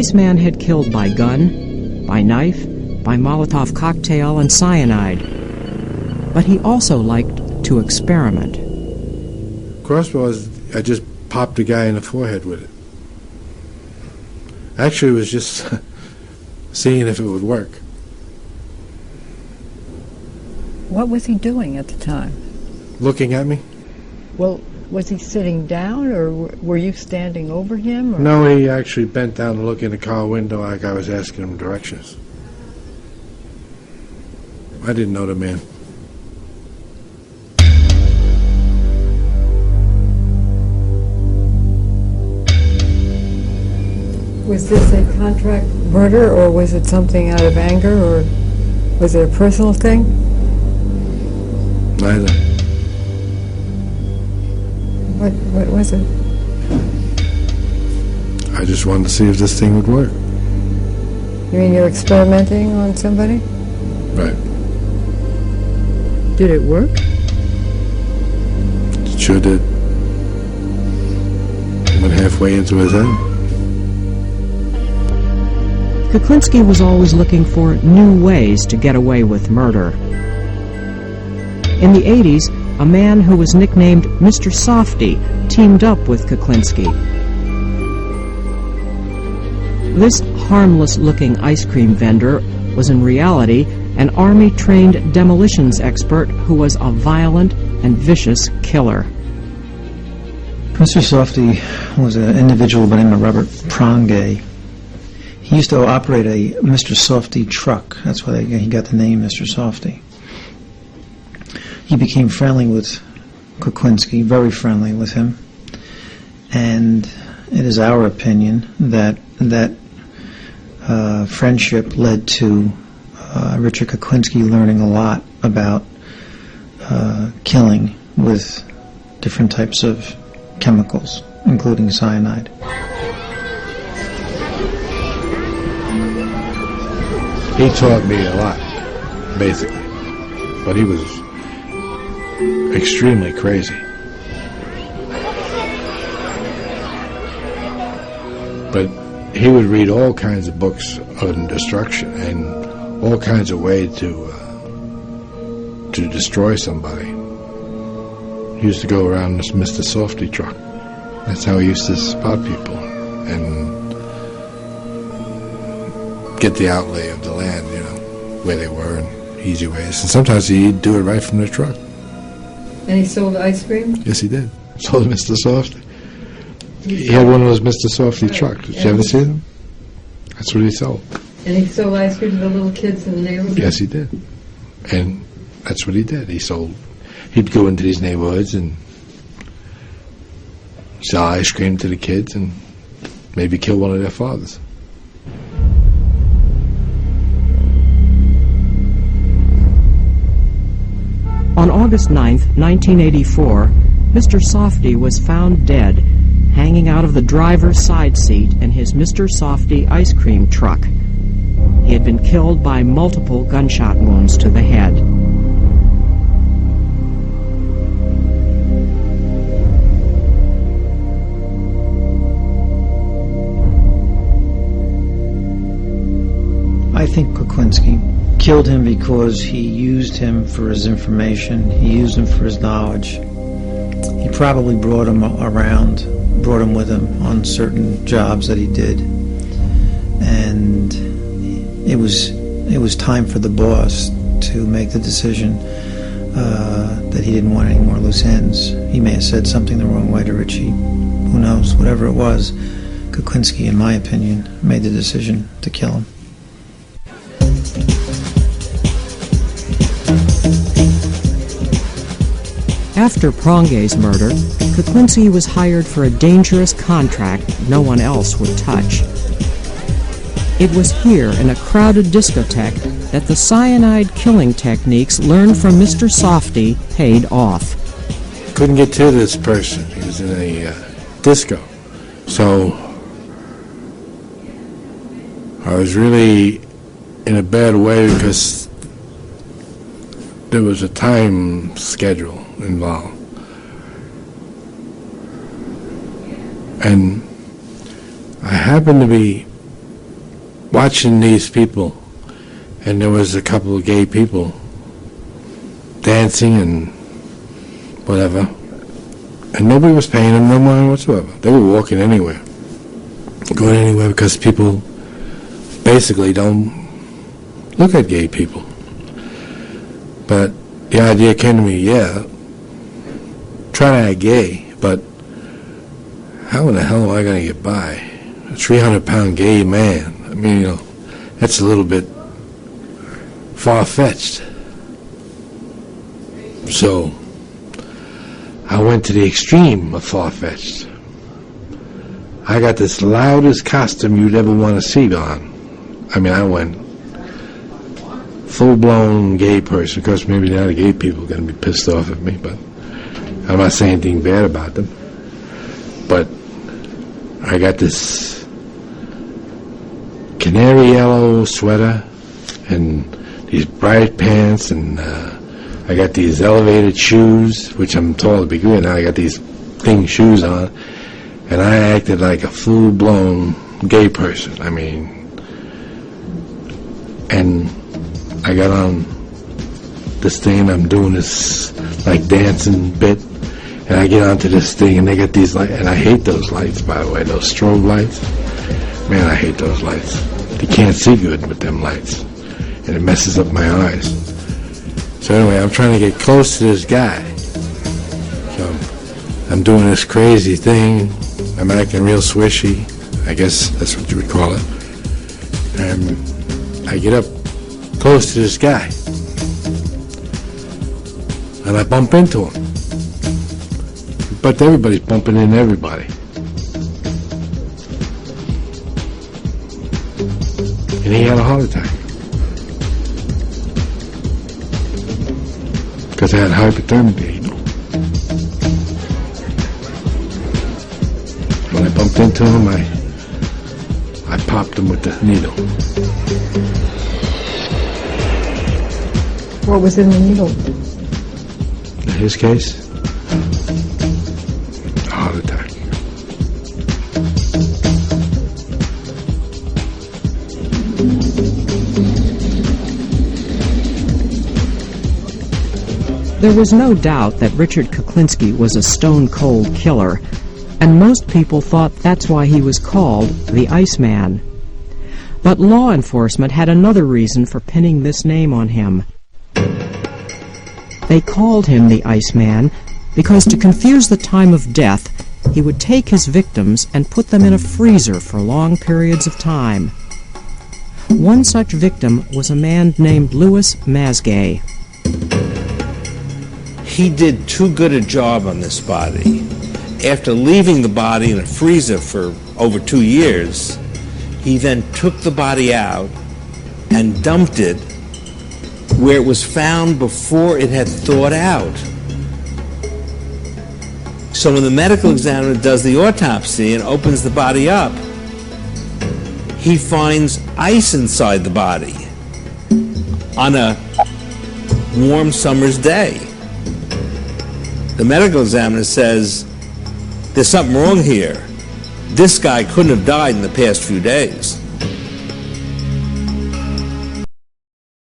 Iceman had killed by gun, by knife, by Molotov cocktail and cyanide. But he also liked to experiment. Crossbows, I just popped a guy in the forehead with it. Actually, it was just seeing if it would work. What was he doing at the time? Looking at me? Well, was he sitting down, or were you standing over him? Or? No, he actually bent down to look in the car window like I was asking him directions. I didn't know the man. Was this a contract murder, or was it something out of anger, or was it a personal thing? Neither. What was it? I just wanted to see if this thing would work. You mean you're experimenting on somebody? Right. Did it work? It sure did. Went halfway into his head. Kuklinski was always looking for new ways to get away with murder. In the 80s, a man who was nicknamed Mr. Softy teamed up with Kuklinski. This harmless-looking ice cream vendor was in reality an Army-trained demolitions expert who was a violent and vicious killer. Mr. Softy was an individual by the name of Robert Prongay. He used to operate a Mr. Softy truck. That's why he got the name Mr. Softy. He became friendly with Kuklinski, very friendly with him. And it is our opinion that friendship led to Richard Kuklinski learning a lot about killing with different types of chemicals, including cyanide. He taught me a lot, basically. But he was extremely crazy. But he would read all kinds of books on destruction and all kinds of ways to destroy somebody. He used to go around this Mr. Softy truck. That's how he used to spot people and get the outlay of the land, you know, where they were and easy ways. And sometimes he'd do it right from the truck. And he sold ice cream? Yes, he did. Sold Mr. Softy. He had one of those Mr. Softy trucks. Did you ever see them? That's what he sold. And he sold ice cream to the little kids in the neighborhood? Yes, he did. And that's what he did. He'd go into these neighborhoods and sell ice cream to the kids and maybe kill one of their fathers. On August 9th, 1984, Mr. Softy was found dead, hanging out of the driver's side seat in his Mr. Softy ice cream truck. He had been killed by multiple gunshot wounds to the head. I think Kuklinski killed him because he used him for his information. He used him for his knowledge. He probably brought him with him on certain jobs that he did. And it was time for the boss to make the decision that he didn't want any more loose ends. He may have said something the wrong way to Richie. Who knows? Whatever it was, Kuklinski, in my opinion, made the decision to kill him. After Prongay's murder, Kuklinski was hired for a dangerous contract no one else would touch. It was here in a crowded discotheque that the cyanide killing techniques learned from Mr. Softy paid off. Couldn't get to this person. He was in a disco. So I was really in a bad way because there was a time schedule involved. And I happened to be watching these people, and there was a couple of gay people dancing and whatever, and nobody was paying them no mind whatsoever. They were walking anywhere, going anywhere, because people basically don't look at gay people. But the idea came to me, yeah, try to act gay, but how in the hell am I going to get by? A 300-pound gay man. I mean, you know, that's a little bit far-fetched. So I went to the extreme of far-fetched. I got this loudest costume you'd ever want to see on. I mean, I went full-blown gay person. Of course, maybe the other gay people are going to be pissed off at me, but I'm not saying anything bad about them. But I got this canary yellow sweater and these bright pants, and I got these elevated shoes, which I'm tall to begin with. Now I got these thing shoes on, and I acted like a full-blown gay person. I mean, and I got on this thing, and I'm doing this like dancing bit, and I get onto this thing, and they got these lights, and I hate those lights, by the way, those strobe lights. Man, I hate those lights. You can't see good with them lights, and it messes up my eyes. So anyway, I'm trying to get close to this guy. So I'm doing this crazy thing. I'm acting real swishy. I guess that's what you would call it. And I get up close to this guy, and I bump into him. But everybody's bumping into everybody. And he had a heart attack. Because I had hypothermia, you know. When I bumped into him, I popped him with the needle. What was in the needle? In his case, a heart attack. There was no doubt that Richard Kuklinski was a stone-cold killer, and most people thought that's why he was called the Iceman. But law enforcement had another reason for pinning this name on him. They called him the Iceman because, to confuse the time of death, he would take his victims and put them in a freezer for long periods of time. One such victim was a man named Louis Masgay. He did too good a job on this body. After leaving the body in a freezer for over 2 years, he then took the body out and dumped it where it was found before it had thawed out. So when the medical examiner does the autopsy and opens the body up, he finds ice inside the body on a warm summer's day. The medical examiner says, there's something wrong here. This guy couldn't have died in the past few days.